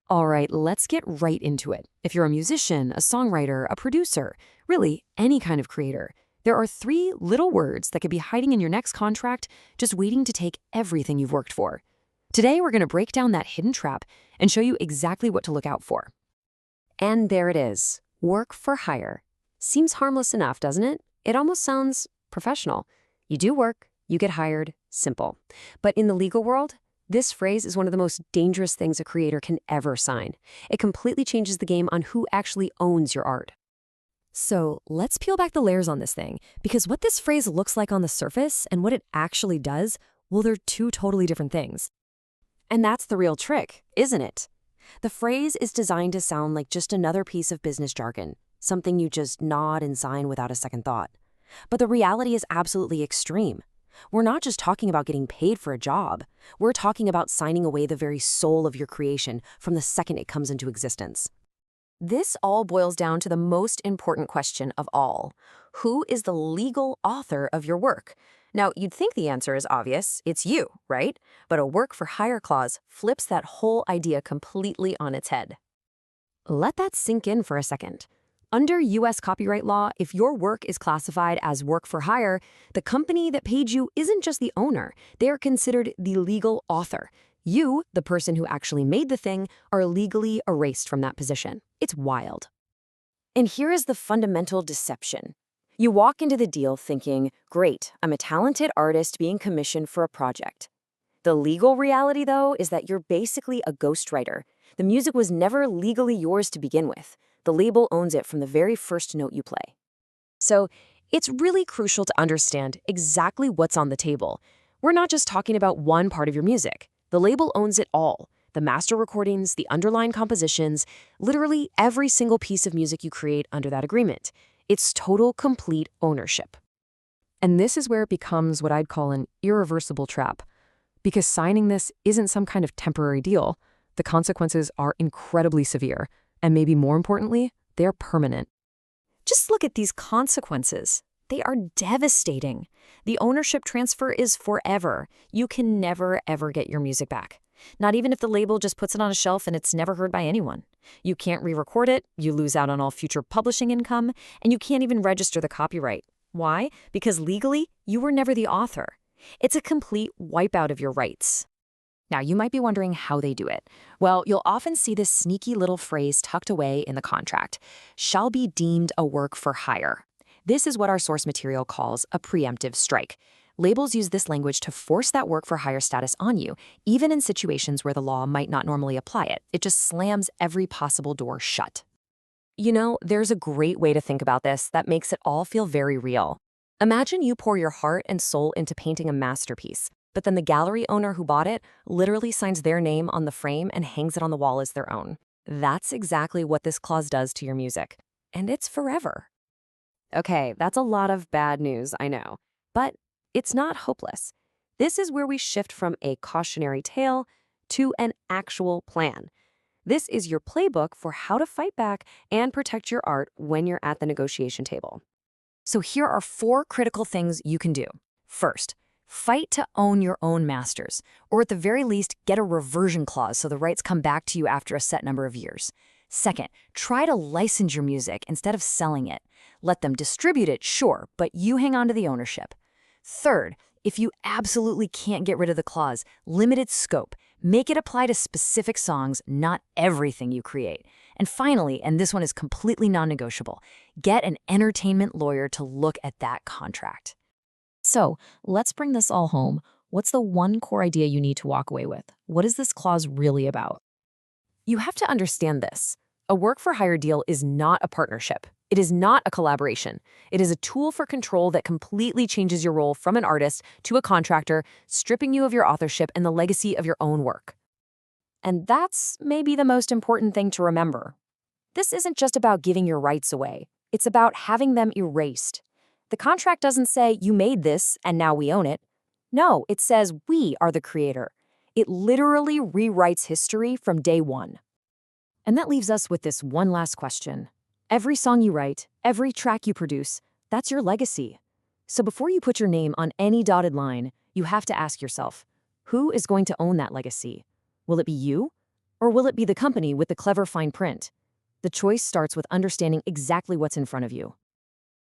All right, let's get right into it. If you're a musician, a songwriter, a producer, really any kind of creator, there are three little words that could be hiding in your next contract, just waiting to take everything you've worked for. Today, we're going to break down that hidden trap and show you exactly what to look out for. And there it is, work for hire. Seems harmless enough, doesn't it? It almost sounds professional. You do work, you get hired, simple. But in the legal world, this phrase is one of the most dangerous things a creator can ever sign. It completely changes the game on who actually owns your art. So let's peel back the layers on this thing, because what this phrase looks like on the surface and what it actually does, well, they're two totally different things. And that's the real trick, isn't it? The phrase is designed to sound like just another piece of business jargon, something you just nod and sign without a second thought. But the reality is absolutely extreme. We're not just talking about getting paid for a job. We're talking about signing away the very soul of your creation from the second it comes into existence. This all boils down to the most important question of all. Who is the legal author of your work? Now, you'd think the answer is obvious. It's you, right? But a work for hire clause flips that whole idea completely on its head. Let that sink in for a second. Under U.S. copyright law, if your work is classified as work for hire, the company that paid you isn't just the owner. They are considered the legal author. You, the person who actually made the thing, are legally erased from that position. It's wild. And here is the fundamental deception. You walk into the deal thinking, great, I'm a talented artist being commissioned for a project. The legal reality, though, is that you're basically a ghostwriter. The music was never legally yours to begin with. The label owns it from the very first note you play. So it's really crucial to understand exactly what's on the table. We're not just talking about one part of your music. The label owns it all. The master recordings, the underlying compositions, literally every single piece of music you create under that agreement. It's total, complete ownership. And this is where it becomes what I'd call an irreversible trap. Because signing this isn't some kind of temporary deal. The consequences are incredibly severe. And maybe more importantly, they're permanent. Just look at these consequences. They are devastating. The ownership transfer is forever. You can never, ever get your music back. Not even if the label just puts it on a shelf and it's never heard by anyone. You can't re-record it, you lose out on all future publishing income, and you can't even register the copyright. Why? Because legally, you were never the author. It's a complete wipeout of your rights. Now, you might be wondering how they do it. Well, you'll often see this sneaky little phrase tucked away in the contract, shall be deemed a work for hire. This is what our source material calls a preemptive strike. Labels use this language to force that work for hire status on you, even in situations where the law might not normally apply it. It just slams every possible door shut. You know, there's a great way to think about this that makes it all feel very real. Imagine you pour your heart and soul into painting a masterpiece. But then the gallery owner who bought it literally signs their name on the frame and hangs it on the wall as their own. That's exactly what this clause does to your music. And it's forever. Okay, that's a lot of bad news, I know. But it's not hopeless. This is where we shift from a cautionary tale to an actual plan. This is your playbook for how to fight back and protect your art when you're at the negotiation table. So here are 4 critical things you can do. First, fight to own your own masters, or at the very least, get a reversion clause so the rights come back to you after a set number of years. Second, try to license your music instead of selling it. Let them distribute it, sure, but you hang on to the ownership. Third, if you absolutely can't get rid of the clause, limit its scope. Make it apply to specific songs, not everything you create. And finally, and this one is completely non-negotiable, get an entertainment lawyer to look at that contract. So let's bring this all home. What's the one core idea you need to walk away with? What is this clause really about? You have to understand this. A work for hire deal is not a partnership. It is not a collaboration. It is a tool for control that completely changes your role from an artist to a contractor, stripping you of your authorship and the legacy of your own work. And that's maybe the most important thing to remember. This isn't just about giving your rights away. It's about having them erased. The contract doesn't say, you made this and now we own it. No, it says we are the creator. It literally rewrites history from day one. And that leaves us with this one last question. Every song you write, every track you produce, that's your legacy. So before you put your name on any dotted line, you have to ask yourself, who is going to own that legacy? Will it be you? Or will it be the company with the clever fine print? The choice starts with understanding exactly what's in front of you.